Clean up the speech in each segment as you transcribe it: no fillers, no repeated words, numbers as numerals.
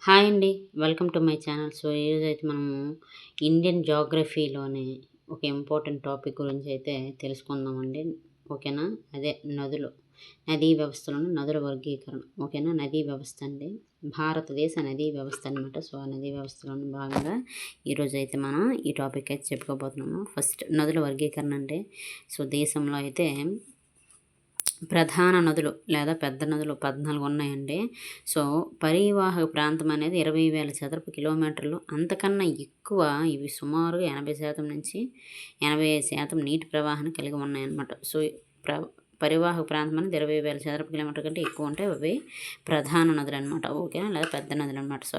Hi అండి. Welcome to my channel. So, ఈరోజైతే మనము ఇండియన్ జియోగ్రఫీలోని ఒక ఇంపార్టెంట్ టాపిక్ గురించి అయితే తెలుసుకుందామండి. ఓకేనా? అదే నదులు. నదీ వ్యవస్థలోని నదుల వర్గీకరణ. ఓకేనా? నదీ వ్యవస్థ అండి. భారతదేశ నదీ వ్యవస్థ అనమాట. సో, ఆ నదీ వ్యవస్థలోని భాగంగా ఈరోజైతే మనం ఈ టాపిక్ అయితే చెప్పుకోబోతున్నాము. ఫస్ట్ నదుల వర్గీకరణ అంటే సో, దేశంలో అయితే ప్రధాన నదులు లేదా పెద్ద నదులు 14 ఉన్నాయండి. సో, పరివాహక ప్రాంతం అనేది 20,000 చదరపు కిలోమీటర్లు. అంతకన్నా ఎక్కువ ఇవి సుమారుగా 80% నుంచి 85% నీటి ప్రవాహాన్ని కలిగి ఉన్నాయన్నమాట. సో, ప్ర పరివాహక ప్రాంతం అనేది 20,000 చదరపు కిలోమీటర్ల కంటే ఎక్కువ ఉంటే అవి ప్రధాన నదులు అనమాట. ఓకేనా? లేదా పెద్ద నదులు అనమాట. సో,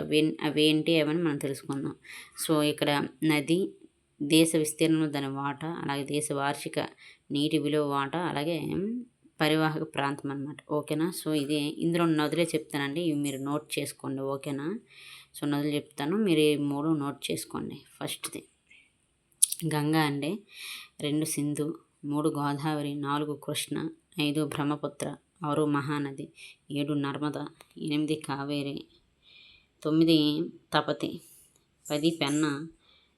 అవేంటి అవన్నీ మనం తెలుసుకుందాం. సో, ఇక్కడ నది దేశ విస్తీర్ణంలో దాని వాటా, అలాగే దేశ వార్షిక నీటి విలువ వాటా, అలాగే పరివాహక ప్రాంతం అనమాట. ఓకేనా? సో, ఇది ఇందులో నదులే చెప్తానండి. ఇవి మీరు నోట్ చేసుకోండి. ఓకేనా? సో, నదులు చెప్తాను. మీరు ఈ 3 నోట్ చేసుకోండి. ఫస్ట్‌ది గంగా అండి, 2 సింధు, 3 గోదావరి, 4 కృష్ణ, 5 బ్రహ్మపుత్ర, 6 మహానది, 7 నర్మద, 8 కావేరి, 9 తపతి, 10 పెన్నా,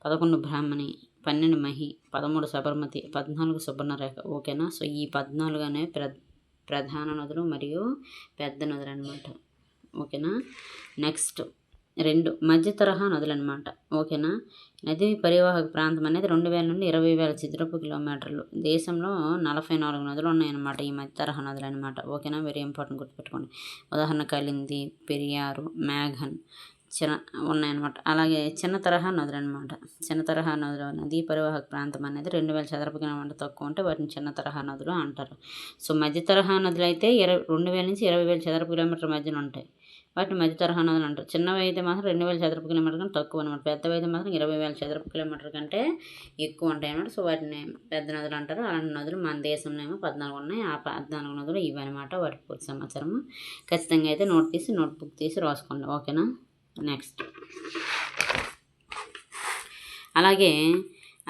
11 బ్రాహ్మణి, 12 మహి, 13 సబర్మతి, 14 సుబర్ణరేఖ. ఓకేనా? సో, ఈ 14 అనేవి ప్రధాన నదులు మరియు పెద్ద నదులు అనమాట. ఓకేనా? నెక్స్ట్ 2 మధ్య తరహా నదులు అనమాట. ఓకేనా? నదీ పరివాహక ప్రాంతం అనేది 2,000 నుండి 20,000 చదరపు కిలోమీటర్లు. దేశంలో 44 నదులు ఉన్నాయన్నమాట. ఈ మధ్య తరహా నదులు అనమాట. ఓకేనా? వెరీ ఇంపార్టెంట్, గుర్తుపెట్టుకోండి. ఉదాహరణ కలింది, పెరియారు, మేఘన్ ఉన్నాయన్నమాట. అలాగే చిన్న తరహా నదులు అనమాట. చిన్న తరహా నదులు నదీ పరివాహక ప్రాంతం అనేది 2,000 చదరపు కిలోమీటర్ తక్కువ ఉంటే వాటిని చిన్న తరహా నదులు అంటారు. సో, మధ్య తరహా నదులు అయితే 2,000 నుంచి 20,000 చదరపు కిలోమీటర్ల మధ్యన ఉంటాయి. వాటిని మధ్య తరహా నదులు అంటారు. చిన్నవి అయితే మాత్రం 2,000 చదరపు కిలోమీటర్ కంటే తక్కువ అనమాట. పెద్దవి అయితే మాత్రం 20,000 చదరపు కిలోమీటర్ కంటే ఎక్కువ ఉంటాయి అన్నమాట. సో, వాటిని పెద్ద నదులు అంటారు. అలాంటి నదులు మన దేశంలో ఏమో 14 ఉన్నాయి. ఆ 14 నదులు ఇవి అనమాట. వాటి పూర్తి సమాచారము ఖచ్చితంగా అయితే నోట్బుక్ తీసి రాసుకోండి. ఓకేనా? నెక్స్ట్ అలాగే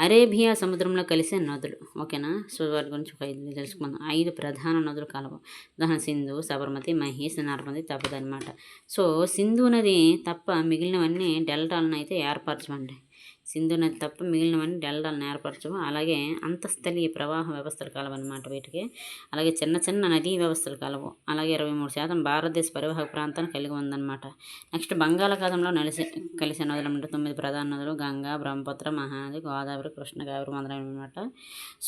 అరేబియా సముద్రంలో కలిసే నదులు. ఓకేనా? సో, వాటి గురించి ఒక 5 తెలుసుకుందాం. 5 ప్రధాన నదులు కలవు. ఉదాహరణ సింధు, సబర్మతి, మహేష్, నర్మది, తపతి అనమాట. సో, సింధు నది తప్ప మిగిలినవన్నీ డెల్టాలను అయితే ఏర్పరచమండి. సింధు నది తప్ప మిగిలినవన్నీ డెల్టాలను ఏర్పరచవు. అలాగే అంతస్థలీయ ప్రవాహ వ్యవస్థలు కలవన్నమాట వీటికి. అలాగే చిన్న చిన్న నదీ వ్యవస్థలు కలవు. అలాగే 23% భారతదేశ పరివాహక ప్రాంతాన్ని కలిగి ఉందన్నమాట. నెక్స్ట్ బంగాళాఖాతంలో కలిసే నదులు అంటే 9 ప్రధాన నదులు గంగా, బ్రహ్మపుత్ర, మహానది, గోదావరి, కృష్ణ, కావేరి మొదలైనవి అనమాట.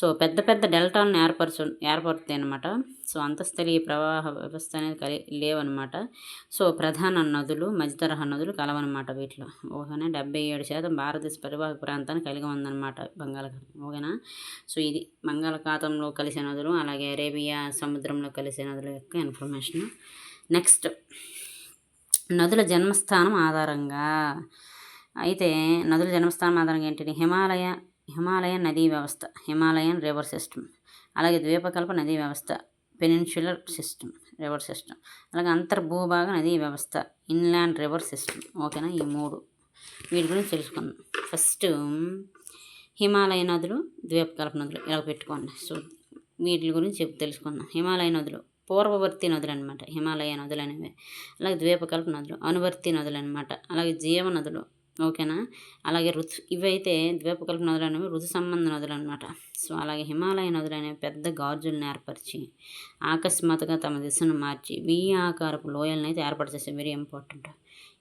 సో, పెద్ద పెద్ద డెల్టాలను ఏర్పడతాయి అనమాట. సో, అంతస్థలీయ ప్రవాహ వ్యవస్థ అనేది లేవన్నమాట. సో, ప్రధాన నదులు మధ్య తరహా నదులు కలవన్నమాట వీటిలో. ఓకేనా? 77% భారతదేశ పరివాహక ప్రాంతాన్ని కలిగి ఉందన్నమాట బంగాళాఖాతం. ఓకేనా? సో, ఇది బంగాళాఖాతంలో కలిసే నదులు, అలాగే అరేబియా సముద్రంలో కలిసే నదుల యొక్క ఇన్ఫర్మేషన్. నెక్స్ట్ నదుల జన్మస్థానం ఆధారంగా అయితే నదుల జన్మస్థానం ఆధారంగా ఏంటి? హిమాలయన్ నదీ వ్యవస్థ, హిమాలయన్ రివర్ సిస్టమ్, అలాగే ద్వీపకల్ప నదీ వ్యవస్థ, పెనిన్సులర్ సిస్టమ్, రివర్ సిస్టమ్, అలాగే అంతర్భూభాగ నదీ వ్యవస్థ, ఇన్లాండ్ రివర్ సిస్టమ్. ఓకేనా? ఈ 3 వీటి గురించి తెలుసుకుందాం. ఫస్ట్ హిమాలయ నదులు, ద్వీపకల్ప నదులు ఇలా పెట్టుకోండి. సో, వీటి గురించి తెలుసుకుందాం. హిమాలయ నదులు పూర్వవర్తి నదులు అనమాట. హిమాలయ నదులు అనేవి. అలాగే ద్వీపకల్ప నదులు అనువర్తి నదులు అనమాట. అలాగే జీవ నదులు. ఓకేనా? అలాగే ఇవైతే ద్వీపకల్ప నదులు అనేవి ఋతు సంబంధ నదులు అనమాట. సో, అలాగే హిమాలయ నదులు అనేవి పెద్ద గాజులను ఏర్పరిచి అకస్మాత్తుగా తమ దిశను మార్చి ఆకారపు లోయలను అయితే ఏర్పరిచేస్తాయి. Very important.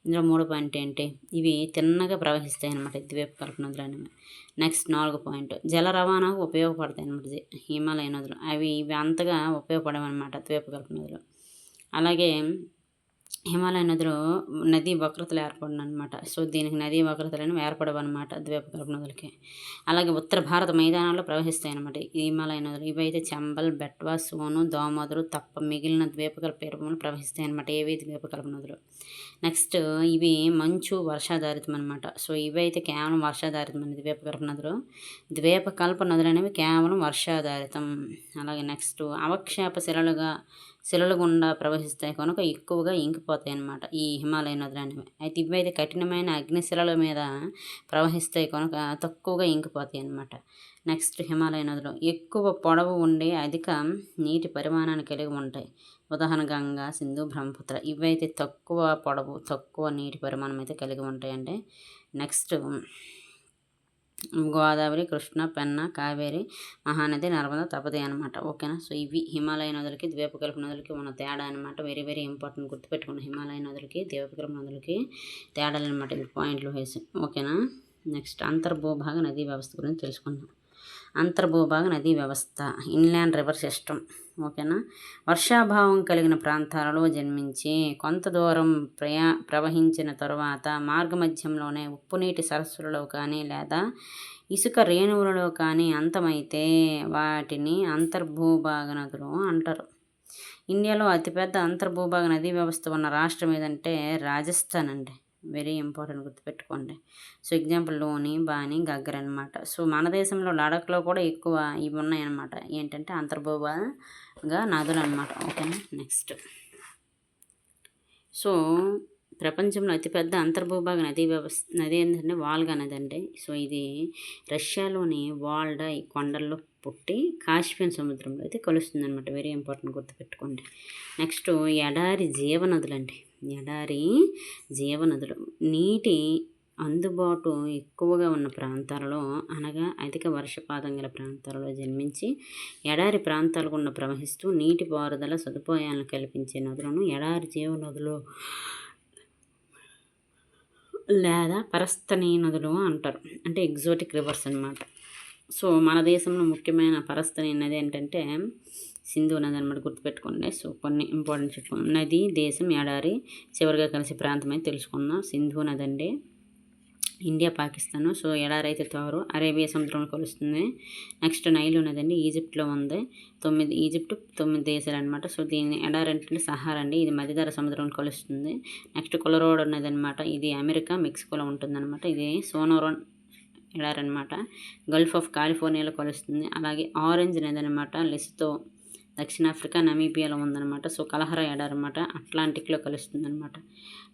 ఇందులో 3 పాయింట్ ఏంటి? ఇవి తిన్నగా ప్రవహిస్తాయి అన్నమాట ద్వీపకల్ప నదులు అనేవి. నెక్స్ట్ 4 పాయింట్ జల రవాణాకు ఉపయోగపడతాయి అన్నమాట హిమాలయ నదులు. ఇవి అంతగా ఉపయోగపడవన్నమాట ద్వీపకల్ప నదులు. అలాగే హిమాలయ నదిలో నదీ వక్రతలు ఏర్పడినమాట. సో, దీనికి నదీ వక్రతలను ఏర్పడవన్నమాట ద్వీపకల్ప నదులకి. అలాగే ఉత్తర భారత మైదానాల్లో ప్రవహిస్తాయి అన్నమాట ఈ హిమాలయ నదులు. ఇవైతే చంబల్, బెట్వా, సోను, దామోదరు తప్ప మిగిలిన ద్వీపకల్ప రూపంలో ప్రవహిస్తాయి అన్నమాట. ఏవి ద్వీపకల్ప నదులు. నెక్స్ట్ ఇవి మంచు వర్షాధారితం అనమాట. సో, ఇవైతే కేవలం వర్షాధారితం ద్వీపకల్ప నదులు. ద్వీపకల్ప నదులు అనేవి కేవలం వర్షాధారితం. అలాగే నెక్స్ట్ అవక్షేప శిలల గుండా ప్రవహిస్తాయి కనుక ఎక్కువగా ఇంకిపోతాయి అన్నమాట ఈ హిమాలయ నదులు అనేవి. అయితే ఇవైతే కఠినమైన అగ్నిశిలల మీద ప్రవహిస్తాయి కనుక తక్కువగా ఇంకిపోతాయి అన్నమాట. నెక్స్ట్ హిమాలయ నదులు ఎక్కువ పొడవు ఉండి అధిక నీటి పరిమాణాన్ని కలిగి ఉంటాయి. ఉదాహరణ గంగా, సింధు, బ్రహ్మపుత్ర. ఇవైతే తక్కువ పొడవు, తక్కువ నీటి పరిమాణం అయితే కలిగి ఉంటాయండి. నెక్స్ట్ గోదావరి, కృష్ణ, పెన్న, కావేరి, మహానది, నర్మదా, తపతి అనమాట. ఓకేనా. సో ఇవి హిమాలయ నదులకి, ద్వీపకల్ప నదులకి ఉన్న తేడా అనమాట. వెరీ వెరీ ఇంపార్టెంట్, గుర్తుపెట్టుకోండి. హిమాలయ నదులకి, ద్వీపకల్ప నదులకి తేడాలు అనమాట. ఇవి పాయింట్లు వేసి. ఓకేనా. నెక్స్ట్ అంతర్భూభాగ నదీ వ్యవస్థ గురించి తెలుసుకుందాం. అంతర్భూభాగ నదీ వ్యవస్థ, ఇన్లాండ్ రివర్ సిస్టమ్. ఓకేనా. వర్షాభావం కలిగిన ప్రాంతాలలో జన్మించి కొంత దూరం ప్రవహించిన తరువాత మార్గమధ్యంలోనే ఉప్పునీటి సరస్సులలో కానీ లేదా ఇసుక రేణువులలో కానీ అంతమైతే వాటిని అంతర్భూభాగ నదులు అంటారు. ఇండియాలో అతిపెద్ద అంతర్భూభాగ నదీ వ్యవస్థ ఉన్న రాష్ట్రం ఏదంటే రాజస్థాన్ అండి. వెరీ ఇంపార్టెంట్, గుర్తుపెట్టుకోండి. సో ఎగ్జాంపుల్ లోని, బాని, గగ్గర్ అనమాట. సో మన దేశంలో లడాఖ్లో కూడా ఎక్కువ ఇవి ఉన్నాయన్నమాట. ఏంటంటే అంతర్భూభాగ నదులు అనమాట. ఓకేనా. నెక్స్ట్ సో ప్రపంచంలో అతిపెద్ద అంతర్భూభాగ నది ఏంటంటే వాల్గా నది అండి. సో ఇది రష్యాలోని వాల్డా ఈ కొండల్లో పుట్టి కాస్పియన్ సముద్రంలో అయితే కలుస్తుంది అనమాట. వెరీ ఇంపార్టెంట్, గుర్తుపెట్టుకోండి. నెక్స్ట్ ఎడారి జీవనదులండి. ఎడారి జీవనదులు నీటి అందుబాటు ఎక్కువగా ఉన్న ప్రాంతాలలో, అనగా అధిక వర్షపాతం గల ప్రాంతాలలో జన్మించి ఎడారి ప్రాంతాల గుండా ప్రవహిస్తూ నీటిపారుదల సదుపాయాలను కల్పించే నదులను ఎడారి జీవనదులు లేదా పరస్తనీయ నదులు అంటారు. అంటే ఎగ్జోటిక్ రివర్స్ అనమాట. సో మన దేశంలో ముఖ్యమైన పరస్తనీయ నది ఏంటంటే సింధు నది అనమాట. గుర్తుపెట్టుకోండి. సో కొన్ని ఇంపార్టెంట్ చెప్పుకుందాం. నది, దేశం, ఎడారి చివరిగా కలిసే ప్రాంతం అయితే తెలుసుకుందాం. సింధు నది అండి, ఇండియా, పాకిస్తాన్. సో ఎడారి అయితే తారు అరేబియా సముద్రంలో కలుస్తుంది. నెక్స్ట్ నైలు నది అండి, ఈజిప్ట్లో ఉంది. 9 దేశాలు అనమాట. సో దీన్ని ఎడారి అంటే సహారా అండి, ఇది మధ్యధరా సముద్రంలో కలుస్తుంది. నెక్స్ట్ కొలరాడో నది అనమాట, ఇది అమెరికా, మెక్సికోలో ఉంటుందన్నమాట. ఇది సోనోరాన్ ఎడారి అనమాట, గల్ఫ్ ఆఫ్ కాలిఫోర్నియాలో కలుస్తుంది. అలాగే ఆరెంజ్ నది అనమాట, లెస్తో, దక్షిణాఫ్రికా, నమీబియాలో ఉందన్నమాట. సో కలహరా ఎడారి అనమాట, అట్లాంటిక్లో కలుస్తుంది అనమాట.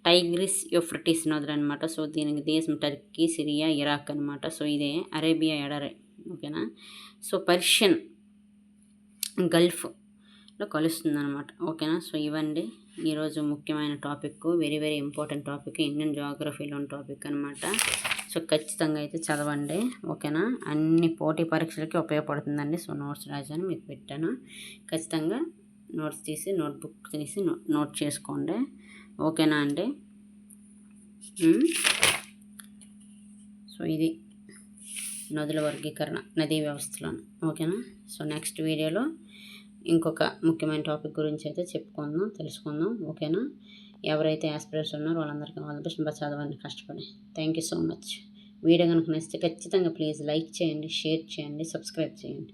టైగ్రిస్, యూఫ్రటీస్ నదులు అనమాట. సో దీనికి దేశం టర్కీ, సిరియా, ఇరాక్ అనమాట. సో ఇదే అరేబియా ఎడారి. ఓకేనా. సో పర్షియన్ గల్ఫ్లో కలుస్తుంది అనమాట. ఓకేనా. సో ఇవండి ఈరోజు ముఖ్యమైన topic, very very important topic, Indian జాగ్రఫీలో ఉన్న టాపిక్ అనమాట. సో ఖచ్చితంగా అయితే చదవండి. ఓకేనా. అన్ని పోటీ పరీక్షలకి ఉపయోగపడుతుందండి. సో నోట్స్ రాజాను మీకు పెట్టాను, ఖచ్చితంగా నోట్స్ తీసి నోట్బుక్ తీసి నోట్ చేసుకోండి. ఓకేనా అండి. సో ఇది నదుల వర్గీకరణ నదీ వ్యవస్థలోను. ఓకేనా. సో నెక్స్ట్ వీడియోలో ఇంకొక ముఖ్యమైన టాపిక్ గురించి అయితే చెప్పుకుందాం, తెలుసుకుందాం. ఓకేనా. ఎవరైతే ఆస్పిరెంట్స్ ఉన్నారో వాళ్ళందరికీ ఆల్ ది బెస్ట్. బాగా చదవండి కష్టపడి. Thank you so much. Video కనుక నచ్చితే ఖచ్చితంగా ప్లీజ్ లైక్ చేయండి, షేర్ చేయండి, సబ్స్క్రైబ్ చేయండి.